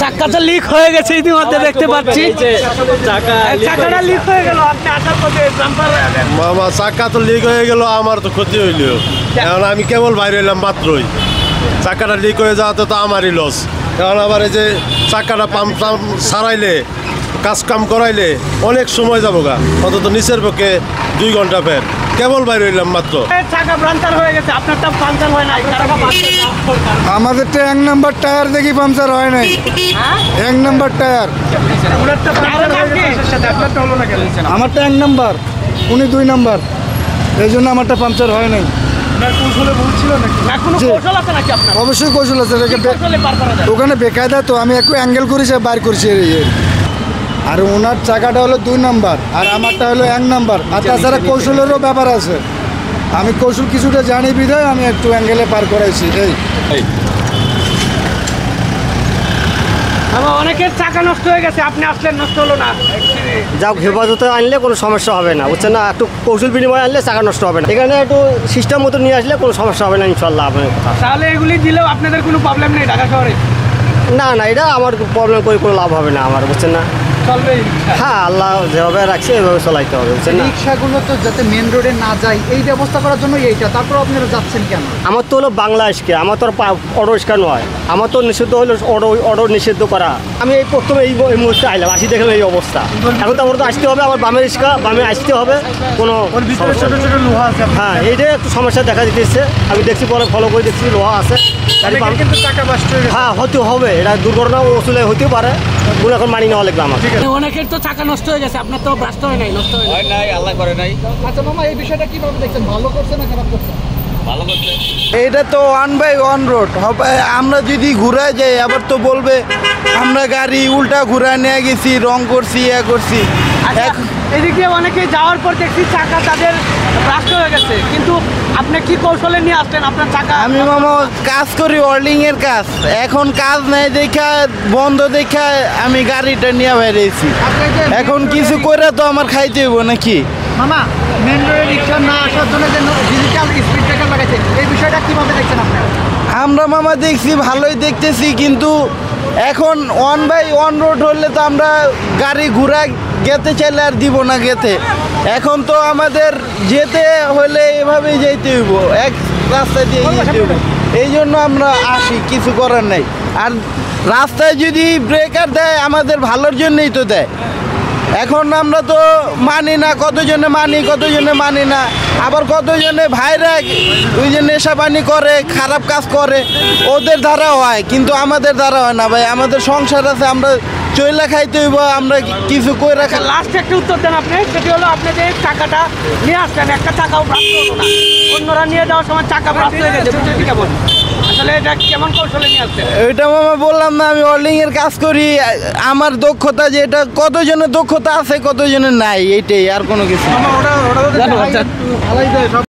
চাকাটা লিক হয়ে গেছে ইতিমধ্যে দেখতে পাচ্ছি। চাকাটা লিক হয়ে গেল, আপনি আসার পথে মামা চাকা তো লিক হয়ে গেল, আমার তো ক্ষতি হইল। এখন আমি কেবল বাইরে এলাম মাত্রই, চাকাটা লিক হয়ে যাওয়াতে তো আমারই লস। এখন আবার এই যে চাকাটা পাম্প সারাইলে কাজ কাম করাইলে অনেক সময় যাবো গা, অন্তত নিচের পক্ষে 2 ঘন্টা ফের কেবল বাইরে এলাম মাত্র। চাকা পাঞ্চার হয়ে গেছে, আপনারটা পাঞ্চার হয় নাই? আমাদেরটা 1 নাম্বার টায়ার দেখি পাঞ্চার হয় নাই। 1 নাম্বার টায়ার, আমারটা 1 নাম্বার, উনি 2 নাম্বার, এই জন্য আমারটা পাঞ্চার হয় নাই। অবশ্যই কৌশল আছে, ওখানে বেকায়দা তো আমি একটু অ্যাঙ্গেল করি সে বাইর করছি। আর ওনার চাকাটা হলো 2 নাম্বার আর আমারটা হলো 1 নাম্বার। আর তাছাড়া কৌশলেরও ব্যাপার আছে, আমি কৌশল কিছুটা জানি বিধায় আমি একটু অ্যাঙ্গেলে পার করাইছি। এই অনেকের চাকা নষ্ট হয়ে গেছে, আপনি আসলেন, নষ্ট হলো না। যাও হেফাজতে আনলে কোনো সমস্যা হবে না, বুঝছেন না? একটু কৌশল বিনিময় আনলে চাকা নষ্ট হবে না, এখানে একটু সিস্টেম মতো নিয়ে আসলে কোনো সমস্যা হবে না ইনশাল্লাহ। তাহলে এগুলি দিলেও আপনাদের কোনো প্রবলেম নেই ঢাকা শহরে? না না, এটা আমার প্রবলেম করে কোনো লাভ হবে না আমার, বুঝছেন না? চলবে, হ্যাঁ, আল্লাহ যেভাবে রাখছে এভাবে চলাইতে হবে, বুঝছেন না? রিক্সাগুলো তো যাতে মেন রোডে না যায় এই ব্যবস্থা করার জন্য এইটা, তারপর আপনারা যাচ্ছেন কেন? আমার তো হলো বাংলা ইস্কে, আমার তো অটো রিক্সা নয়, আমার তো নিষিদ্ধ হলো অটো নিষিদ্ধ করা। আমি এই প্রথমে এই মুহূর্তে আইলাম, আসি দেখলাম এই অবস্থা। এখন তো আমার তো আসতে হবে, আমার বামের রিক্সা বামে আসতে হবে, কোনো হ্যাঁ এইটাই একটু সমস্যা দেখা দিতেছে। আমি দেখছি পরে ফলো করে দেখছি লোহা আছে, হ্যাঁ হতে হবে, এটা দুর্ঘটনা ওসুলে হতেও পারে, কোনো এখন মানি নেওয়া লাগবে আমার। অনেকের তো চাকা নষ্ট হয়ে গেছে, আপনার তো ব্রাস্ট হয় নাই, নষ্ট হয় নাই, আল্লাহ করে নাই। আচ্ছা মামা, এই বিষয়টা কিভাবে দেখছেন? ভালো করছে না খারাপ করছে? এইটা তো 1 বাই 1 রোড হবে। আমরা যদি ঘুরায় যাই আবার তো বলবে আমরা গাড়ি উল্টা ঘুরায় নিয়ে গেছি, রং করছি, করছি। এদিকে অনেকে যাওয়ার পর দেখছি চাকা তাদের ব্রাস্ট হয়ে গেছে, কিন্তু আপনি কি কৌশলে নিয়ে আসলেন আপনার চাকা? আমি মামা কাজ করি ওয়েল্ডিং এর কাজ, এখন কাজ নেই দেখা বন্ধ দেখা আমি গাড়িটা নিয়ে বেরিয়েছি। এখন কিছু করে তো আমার খাইতে হইব নাকি? মামা, মেন রোডে রিক্সা না আসার জন্য যে ডিজিটাল স্পিড ব্রেকার লাগাইছে, এই বিষয়টা কিভাবে দেখছেন আপনারা? আমরা মামা দেখছি, ভালোই দেখতেছি, কিন্তু এখন 1 বাই 1 রোড হলে তো আমরা গাড়ি ঘুরা গেতে চাইলে আর দিব না গেতে। এখন তো আমাদের যেতে হলে এভাবেই যেতে হইব, এক রাস্তা দিয়ে যেতে হইব, এই জন্য আমরা আসি, কিছু করার নাই। আর রাস্তায় যদি ব্রেকার দেয় আমাদের ভালোর জন্যই তো দেয়। এখন আমরা তো মানি না, কতজনে মানি কতজনে মানি না, আবার কতজনে ভাইরা ওই যে নেশা পানি করে, খারাপ কাজ করে, ওদের দ্বারা হয়, কিন্তু আমাদের দ্বারা হয় না ভাই। আমাদের সংসার আছে, আমরা চইলা খাইতে হইব, আমরা কিছু করে রাখা। লাস্ট একটা উত্তর দেন আপনি, সেটি হলো আপনি যে টাকাটা নিয়ে আসলেন, একটা টাকাও ব্রাস্ট হলো না, অন্যরা নিয়ে যাওয়ার সময় টাকা ব্রাস্ট হয়ে গেছে, বুঝতে কেমন? আসলে এটা কেমন কৌশলে নিয়ে আসছেন? ওইটা মামা বললাম না, আমি ওয়েল্ডিং এর কাজ করি, আমার দক্ষতা যে এটা কতজনের দক্ষতা আছে কতজনের নাই, এইটাই, আর কোনো কিছু।